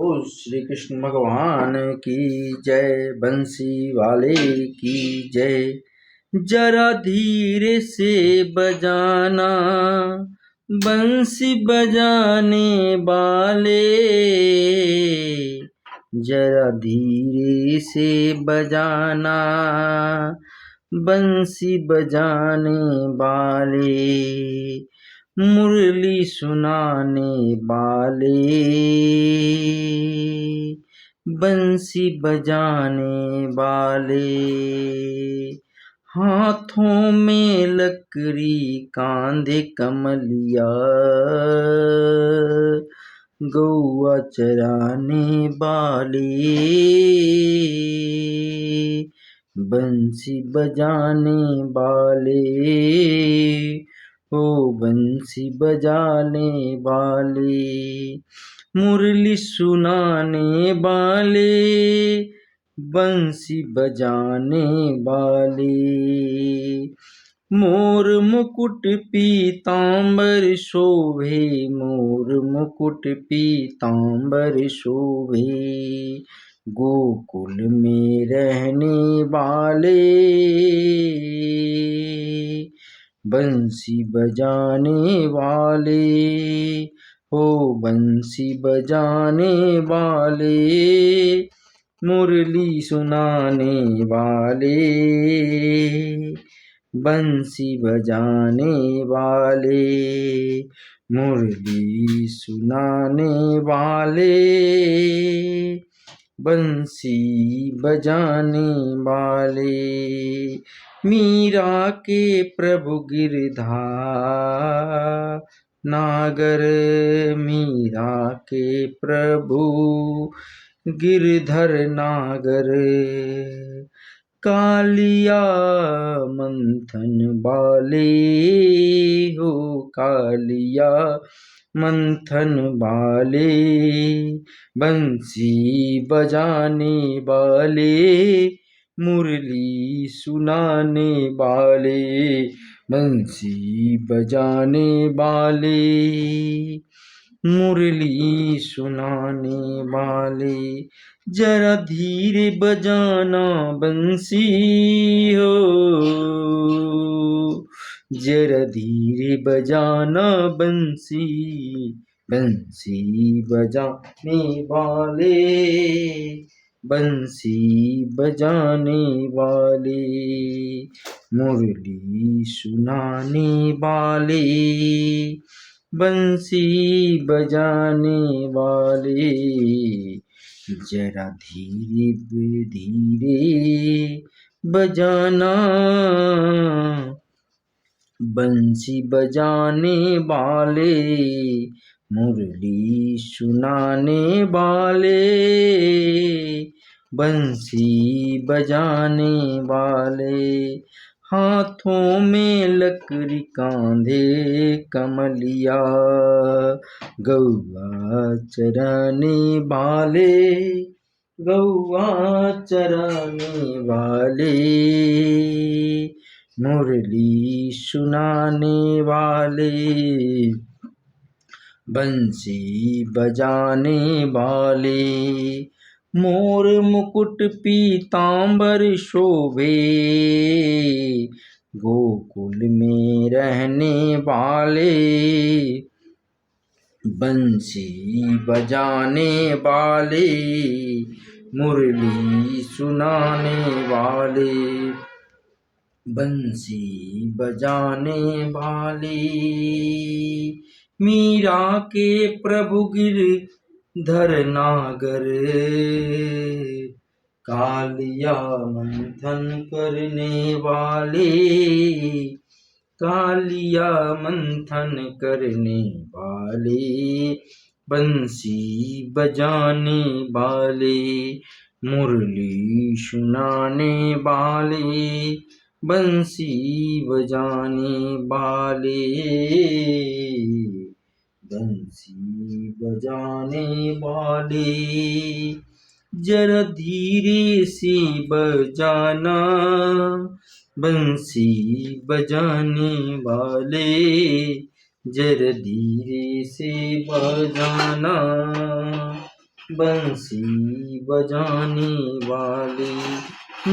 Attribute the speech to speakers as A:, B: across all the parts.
A: ओ श्री कृष्ण भगवान की जय, बंसी वाले की जय। जरा धीरे से बजाना बंसी बजाने वाले, जरा धीरे से बजाना बंसी बजाने वाले, मुरली सुनाने वाले, बंसी बजाने वाले। हाथों में लकड़ी कांधे कमलिया, गौआ चराने वाले, बंसी बजाने वाले, ओ बंसी बजाने वाले, मुरली सुनाने वाले, बंसी बजाने वाले। मोर मुकुट पीतांबर शोभे, मोर मुकुट पीतांबर शोभे, गोकुल में रहने वाले, बंसी बजाने वाले, हो बंसी बजाने वाले, मुरली सुनाने वाले, बंसी बजाने वाले, मुरली सुनाने वाले, बंसी बजाने वाले। मीरा के प्रभु गिरधार नागर, मीरा के प्रभु गिरधर नागर, कालिया मंथन वाले, हो कालिया मंथन वाले, बंसी बजाने वाले, मुरली सुनाने वाले, बंसी बजाने वाले, मुरली सुनाने वाले। जरा धीरे बजाना बंसी हो, जरा धीरे बजाना बंसी, बंसी बजाने वाले, बंसी बजाने वाले, मुरली सुनाने वाले, बंसी बजाने वाले। जरा धीरे धीरे बजाना बंसी बजाने वाले, मुरली सुनाने वाले, बंसी बजाने वाले। हाथों में लकड़ी कांधे कमलिया, गौआ चराने वाले, गौआ चराने वाले, मुरली सुनाने वाले, बंसी बजाने वाले। मोर मुकुट पीतांबर शोभे, गोकुल में रहने वाले, बंसी बजाने वाले, मुरली सुनाने वाले, बंसी बजाने वाले। मीरा के प्रभु गिरधर नागर, कालिया मंथन करने वाले, कालिया मंथन करने वाले, बंसी बजाने वाले, मुरली सुनाने वाले, बंसी बजाने वाले, बंसी बजाने वाले। जरा धीरे से बजाना बंसी बजाने वाले, जरा धीरे से बजाना बंसी बजाने वाले,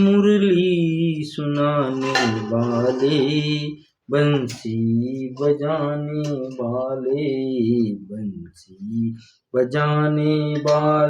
A: मुरली सुनाने वाले, बंसी बजाने वाले, बंसी बजाने वाले।